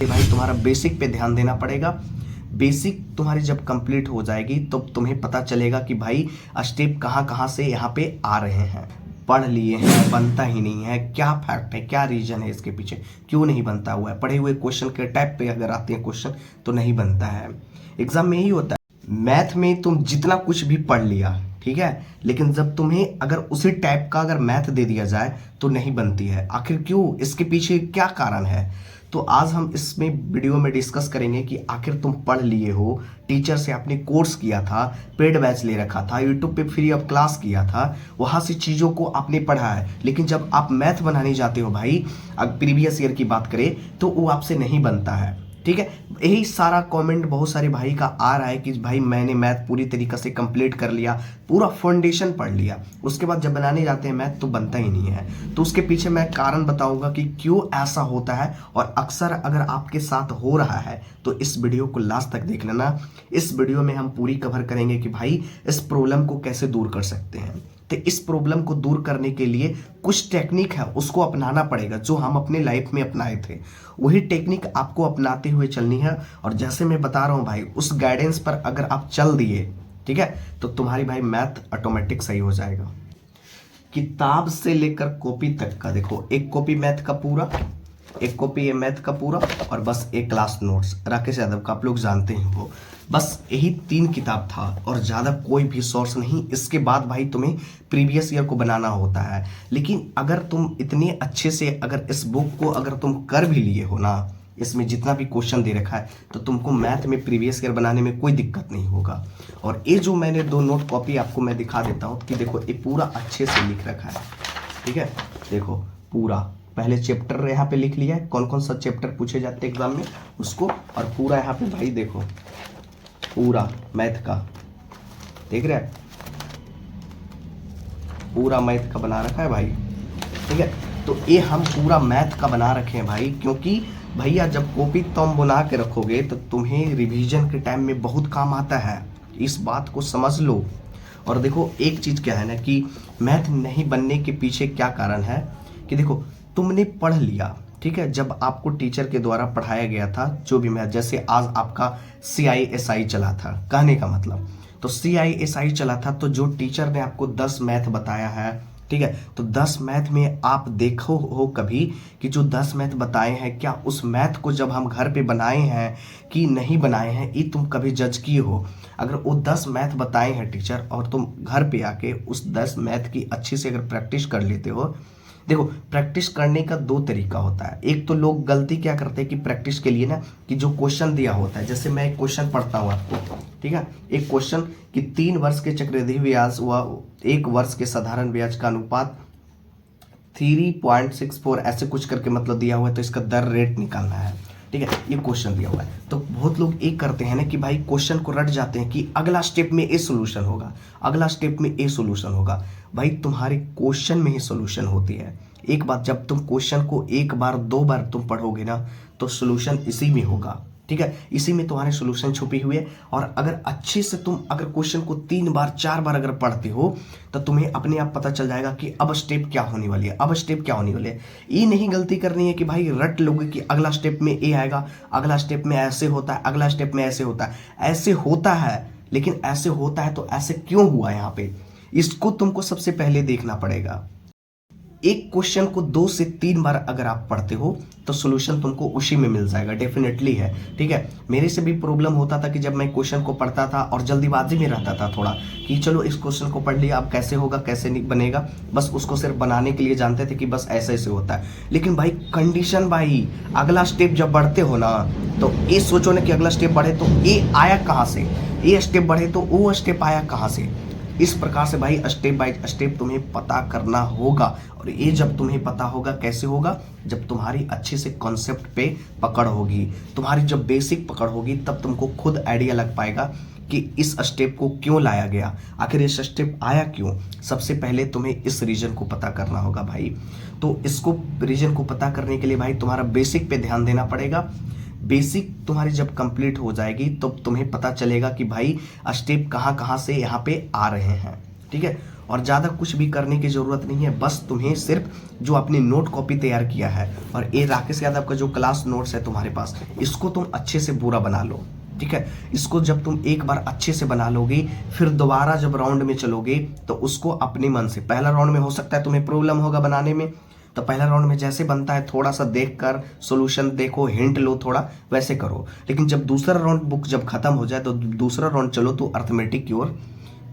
भाई तुम्हारा बेसिक पे ध्यान देना पड़ेगा। बेसिक तुम्हारी जब कंप्लीट हो जाएगी तो तुम्हें पता चलेगा कि भाई स्टेप कहाँ कहाँ से यहाँ पे आ रहे हैं। पढ़ लिए हैं, बनता ही नहीं है, क्या फैक्ट है, क्या रीजन है इसके पीछे, क्यों नहीं बनता हुआ है। पढ़े हुए क्वेश्चन के टाइप पे अगर आते हैं क्वेश्चन तो नहीं बनता है। एग्जाम में यही होता है। मैथ में तुम जितना कुछ भी पढ़ लिया, ठीक है, लेकिन जब तुम्हें अगर उसी टाइप का अगर मैथ दे दिया जाए तो नहीं बनती है। आखिर क्यों, इसके पीछे क्या कारण है, तो आज हम इसमें वीडियो में डिस्कस करेंगे कि आखिर तुम पढ़ लिए हो, टीचर से आपने कोर्स किया था, पेड बैच ले रखा था, यूट्यूब पे फ्री ऑफ क्लास किया था, वहां से चीज़ों को आपने पढ़ा है, लेकिन जब आप मैथ बनाने जाते हो भाई, अगर प्रीवियस ईयर की बात करें तो वो आपसे नहीं बनता है। ठीक है, यही सारा कमेंट बहुत सारे भाई का आ रहा है कि भाई मैंने मैथ पूरी तरीके से कंप्लीट कर लिया, पूरा फाउंडेशन पढ़ लिया, उसके बाद जब बनाने जाते हैं मैथ तो बनता ही नहीं है। तो उसके पीछे मैं कारण बताऊंगा कि क्यों ऐसा होता है, और अक्सर अगर आपके साथ हो रहा है तो इस वीडियो को लास्ट तक देख लेना। इस वीडियो में हम पूरी कवर करेंगे कि भाई इस प्रॉब्लम को कैसे दूर कर सकते हैं। तो इस प्रॉब्लम को दूर करने के लिए कुछ टेक्निक है उसको अपनाना पड़ेगा, जो हम अपने लाइफ में अपनाए थे, वही टेक्निक आपको अपनाते हुए चलनी है। और जैसे मैं बता रहा हूं भाई, उस गाइडेंस पर अगर आप चल दिए, ठीक है, तो तुम्हारी भाई मैथ ऑटोमेटिक सही हो जाएगा। किताब से लेकर कॉपी तक का देखो, एक कॉपी मैथ का पूरा, एक कॉपी है मैथ का पूरा, और बस एक क्लास नोट्स राकेश यादव का, आप लोग जानते हैं वो, बस यही 3 किताब था और ज़्यादा कोई भी सोर्स नहीं। इसके बाद भाई तुम्हें प्रीवियस ईयर को बनाना होता है। लेकिन अगर तुम इतने अच्छे से अगर इस बुक को अगर तुम कर भी लिए हो ना, इसमें जितना भी क्वेश्चन दे रखा है, तो तुमको मैथ में प्रीवियस ईयर बनाने में कोई दिक्कत नहीं होगा। और ये जो मैंने 2 नोट कॉपी आपको मैं दिखा देता हूँ कि देखो ये पूरा अच्छे से लिख रखा है, ठीक है, देखो पूरा पहले चैप्टर यहाँ पे लिख लिया है, कौन कौन सा चैप्टर पूछे जाते हैं एग्जाम में उसको, और पूरा यहाँ पे भाई देखो पूरा मैथ का, देख रहे हैं, पूरा मैथ का बना रखा है भाई, ठीक है। तो ये हम पूरा मैथ का बना रखे हैं भाई, क्योंकि भैया जब कॉपी तुम बना के रखोगे तो तुम्हें रिवीजन के टाइम में बहुत काम आता है, इस बात को समझ लो। और देखो एक चीज़ क्या है ना कि मैथ नहीं बनने के पीछे क्या कारण है, कि देखो तुमने पढ़ लिया, ठीक है, जब आपको टीचर के द्वारा पढ़ाया गया था जो भी मैथ, जैसे आज आपका CISI चला था, कहने का मतलब तो CISI चला था, तो जो टीचर ने आपको 10 मैथ बताया है, ठीक है, तो 10 मैथ में आप देखो हो कभी कि जो 10 मैथ बताए हैं, क्या उस मैथ को जब हम घर पे बनाए हैं कि नहीं बनाए हैं, ये तुम कभी जज किए हो। अगर वो 10 मैथ बताए हैं टीचर और तुम घर पे आके उस 10 मैथ की अच्छी से अगर प्रैक्टिस कर लेते हो, देखो प्रैक्टिस करने का 2 तरीका होता है। एक तो लोग गलती क्या करते हैं कि प्रैक्टिस के लिए ना, कि जो क्वेश्चन दिया होता है, जैसे मैं एक क्वेश्चन पढ़ता हूँ आपको, ठीक है, एक क्वेश्चन कि 3 वर्ष के चक्रवृद्धि ब्याज व 1 वर्ष के साधारण ब्याज का अनुपात 3.64 ऐसे कुछ करके मतलब दिया हुआ है, तो इसका दर रेट निकालना है, ठीक है, ये क्वेश्चन दिया हुआ है। तो बहुत लोग एक करते हैं ना कि भाई क्वेश्चन को रट जाते हैं कि अगला स्टेप में ए सोल्यूशन होगा, अगला स्टेप में ए सोल्यूशन होगा। भाई तुम्हारे क्वेश्चन में ही सोल्यूशन होती है। एक बात, जब तुम क्वेश्चन को 1 बार 2 बार तुम पढ़ोगे ना, तो सोल्यूशन इसी में होगा, ठीक है, इसी में तुम्हारे सोल्यूशन छुपी हुई है। और अगर अच्छे से तुम अगर क्वेश्चन को 3 बार 4 बार अगर पढ़ते हो, तो तुम्हें अपने आप पता चल जाएगा कि अब स्टेप क्या होने वाली है, अब स्टेप क्या होने वाली है। ये नहीं गलती करनी है कि भाई रट लोगे कि अगला स्टेप में ए आएगा, अगला स्टेप में ऐसे होता है, अगला स्टेप में ऐसे होता है। ऐसे होता है, लेकिन ऐसे होता है तो ऐसे क्यों हुआ यहाँ पे, इसको तुमको सबसे पहले देखना पड़ेगा। एक क्वेश्चन को 2 से 3 बार अगर आप पढ़ते हो तो सोल्यूशन तुमको उसी में मिल जाएगा, डेफिनेटली है, ठीक है। मेरे से भी प्रॉब्लम होता था कि जब मैं क्वेश्चन को पढ़ता था और जल्दीबाजी में रहता था थोड़ा, कि चलो इस क्वेश्चन को पढ़ लिया, अब कैसे होगा कैसे नहीं बनेगा, बस उसको सिर्फ बनाने के लिए जानते थे कि बस ऐसे ऐसे होता है। लेकिन भाई कंडीशन, भाई अगला स्टेप जब बढ़ते हो ना, तो ये सोचो ना कि अगला स्टेप बढ़े तो ये आया कहाँ से, ये स्टेप बढ़े तो वो स्टेप आया कहाँ से। इस प्रकार से भाई स्टेप बाय स्टेप तुम्हें पता करना होगा। और ये जब तुम्हें पता होगा, कैसे होगा, जब तुम्हारी अच्छे से कॉन्सेप्ट पे पकड़ होगी, तुम्हारी जब बेसिक पकड़ होगी, तब तुमको खुद आइडिया लग पाएगा कि इस स्टेप को क्यों लाया गया, आखिर इस स्टेप आया क्यों। सबसे पहले तुम्हें इस रीजन को पता करना होगा भाई। तो इसको रीजन को पता करने के लिए भाई तुम्हारा बेसिक पे ध्यान देना पड़ेगा। बेसिक तुम्हारी जब कंप्लीट हो जाएगी तो तुम्हें पता चलेगा कि भाई स्टेप कहाँ कहाँ से यहाँ पे आ रहे हैं, ठीक है। और ज़्यादा कुछ भी करने की ज़रूरत नहीं है। बस तुम्हें सिर्फ जो अपनी नोट कॉपी तैयार किया है और ये राकेश यादव का जो क्लास नोट्स है तुम्हारे पास, इसको तुम अच्छे से पूरा बना लो, ठीक है। इसको जब तुम एक बार अच्छे से बना लोगे, फिर दोबारा जब राउंड में चलोगे तो उसको अपने मन से, पहला राउंड में हो सकता है तुम्हें प्रॉब्लम होगा बनाने में, तो पहला राउंड में जैसे बनता है थोड़ा सा देखकर सॉल्यूशन देखो, हिंट लो, थोड़ा वैसे करो। लेकिन जब दूसरा राउंड बुक जब खत्म हो जाए तो दूसरा राउंड चलो तो अर्थमेटिक की ओर।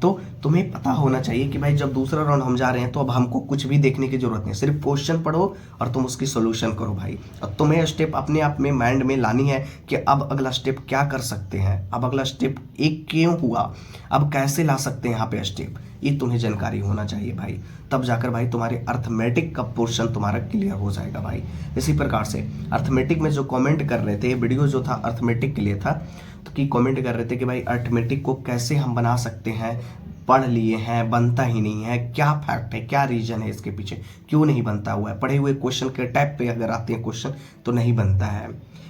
तो तुम्हें पता होना चाहिए कि भाई जब दूसरा राउंड हम जा रहे हैं तो अब हमको कुछ भी देखने की जरूरत नहीं, सिर्फ क्वेश्चन पढ़ो और तुम उसकी सॉल्यूशन करो भाई। अब तुम्हें स्टेप अपने आप में माइंड में लानी है कि अब अगला स्टेप क्या कर सकते हैं, अब अगला स्टेप एक क्यों हुआ, अब कैसे ला सकते हैं यहाँ पे स्टेप, ये तुम्हें जानकारी होना चाहिए भाई। तब जाकर भाई तुम्हारे अर्थमेटिक का पोर्शन तुम्हारा क्लियर हो जाएगा भाई। इसी प्रकार से अर्थमेटिक में जो कमेंट कर रहे थे, वीडियो जो था अर्थमेटिक के लिए था, तो कि कमेंट कर रहे थे कि भाई अर्थमेटिक को कैसे हम बना सकते हैं, पढ़ लिए हैं बनता ही नहीं है, क्या फैक्ट है, क्या रीजन है इसके पीछे, क्यों नहीं बनता हुआ है। पढ़े हुए क्वेश्चन के टाइप पे अगर आते हैं क्वेश्चन तो नहीं बनता है।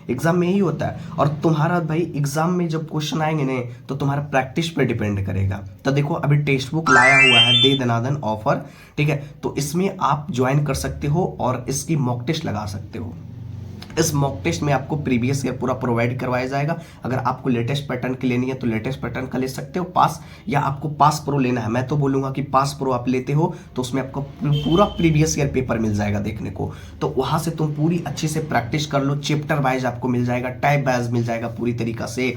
एग्जाम में यही होता है। और तुम्हारा भाई एग्जाम में जब क्वेश्चन आएंगे ना तो तुम्हारा प्रैक्टिस पे डिपेंड करेगा। तो देखो अभी टेक्स्ट बुक लाया हुआ है दे दनादन ऑफर, ठीक है, तो इसमें आप ज्वाइन कर सकते हो और इसकी मॉक टेस्ट लगा सकते हो। इस मॉक टेस्ट में आपको प्रीवियस ईयर पूरा प्रोवाइड करवाया जाएगा। अगर आपको लेटेस्ट पैटर्न की लेनी है तो लेटेस्ट पैटर्न का ले सकते हो पास, या आपको पास प्रो लेना है, मैं तो बोलूंगा कि पास प्रो आप लेते हो तो उसमें आपको पूरा प्रीवियस ईयर पेपर मिल जाएगा देखने को। तो वहां से तुम पूरी अच्छे से प्रैक्टिस कर लो, चैप्टर वाइज आपको मिल जाएगा, टाइप वाइज मिल जाएगा, पूरी तरीका से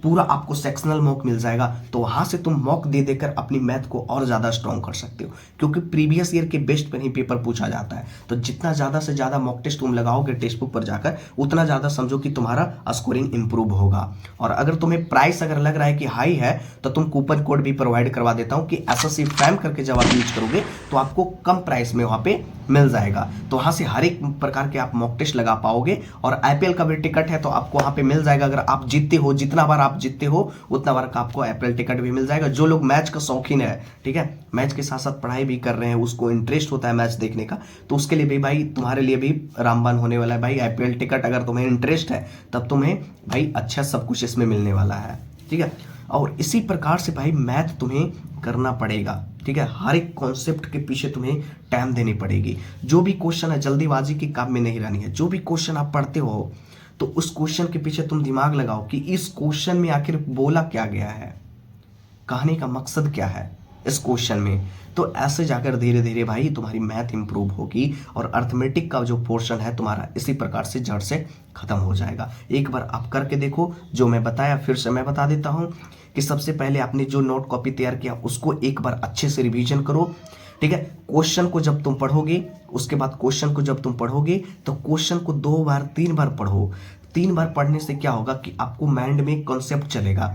पूरा आपको सेक्शनल मॉक मिल जाएगा। तो वहां से तुम मॉक दे देकर अपनी मैथ को और ज्यादा स्ट्रॉन्ग कर सकते हो, क्योंकि प्रीवियस ईयर के बेस्ट पर ही पेपर पूछा जाता है। तो जितना ज्यादा से ज्यादा मॉक टेस्ट तुम लगाओगे टेक्स्ट बुक पर जाकर, उतना ज्यादा समझो कि तुम्हारा स्कोरिंग इंप्रूव होगा। और अगर तुम्हें प्राइस अगर लग रहा है कि हाई है तो तुम कूपन कोड भी प्रोवाइड करवा देता हूं कि SSC फैम करके जब आप यूज करोगे तो आपको कम प्राइस में वहां पे मिल जाएगा। तो वहां से हर एक प्रकार के आप मॉक टेस्ट लगा पाओगे। और IPL का भी टिकट है तो आपको वहां पे मिल जाएगा। अगर आप जीतते हो, जितना बार आप जीतते हो उतना बार का आपको IPL टिकट भी मिल जाएगा। जो लोग मैच का शौकीन है, ठीक है, मैच के साथ साथ पढ़ाई भी कर रहे हैं, उसको इंटरेस्ट होता है मैच देखने का, तो उसके लिए भी भाई तुम्हारे लिए भी रामबान होने वाला है भाई। IPL टिकट अगर तुम्हें इंटरेस्ट है तब तुम्हें भाई अच्छा सब कुछ इसमें मिलने वाला है, ठीक है। और इसी प्रकार से भाई मैथ तुम्हें करना पड़ेगा, ठीक है। हर एक कॉन्सेप्ट के पीछे तुम्हें टाइम देनी पड़ेगी। जो भी क्वेश्चन है जल्दीबाजी के काम में नहीं रहनी है। जो भी क्वेश्चन आप पढ़ते हो तो उस क्वेश्चन के पीछे तुम दिमाग लगाओ कि इस क्वेश्चन में आखिर बोला क्या गया है, कहने का मकसद क्या है इस क्वेश्चन में। तो ऐसे जाकर धीरे धीरे भाई तुम्हारी मैथ इंप्रूव होगी और अर्थमेटिक का जो पोर्शन है तुम्हारा इसी प्रकार से जड़ से खत्म हो जाएगा। एक बार आप करके देखो, जो मैं बताया फिर से मैं बता देता हूं कि सबसे पहले आपने जो नोट कॉपी तैयार किया उसको एक बार अच्छे से रिवीजन करो, ठीक है। क्वेश्चन को जब तुम पढ़ोगे, उसके बाद क्वेश्चन को जब तुम पढ़ोगे तो क्वेश्चन को 2 बार 3 बार पढ़ो। 3 बार पढ़ने से क्या होगा कि आपको माइंड में कॉन्सेप्ट चलेगा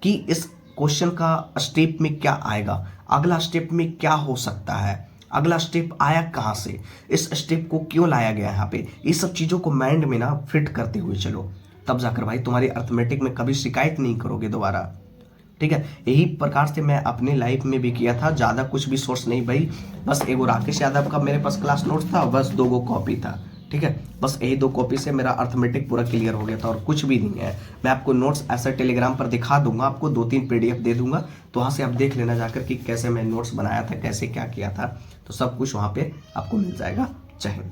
कि इस क्वेश्चन का स्टेप में क्या आएगा, अगला स्टेप में क्या हो सकता है, अगला स्टेप आया कहाँ से, इस स्टेप को क्यों लाया गया यहाँ पे। ये सब चीज़ों को माइंड में ना फिट करते हुए चलो, तब जाकर भाई तुम्हारी अर्थमेटिक में कभी शिकायत नहीं करोगे दोबारा, ठीक है। यही प्रकार से मैं अपने लाइफ में भी किया था। ज़्यादा कुछ भी सोर्स नहीं भाई, बस एगो राकेश यादव का मेरे पास क्लास नोट्स था, बस 2 कॉपी था, ठीक है। बस यही 2 कॉपी से मेरा अर्थमेटिक पूरा क्लियर हो गया था और कुछ भी नहीं है। मैं आपको नोट्स ऐसा टेलीग्राम पर दिखा दूंगा, आपको 2-3 PDF दे दूंगा, तो वहाँ से आप देख लेना जाकर कि कैसे मैं नोट्स बनाया था, कैसे क्या किया था, तो सब कुछ वहाँ पे आपको मिल जाएगा। जय हिंद।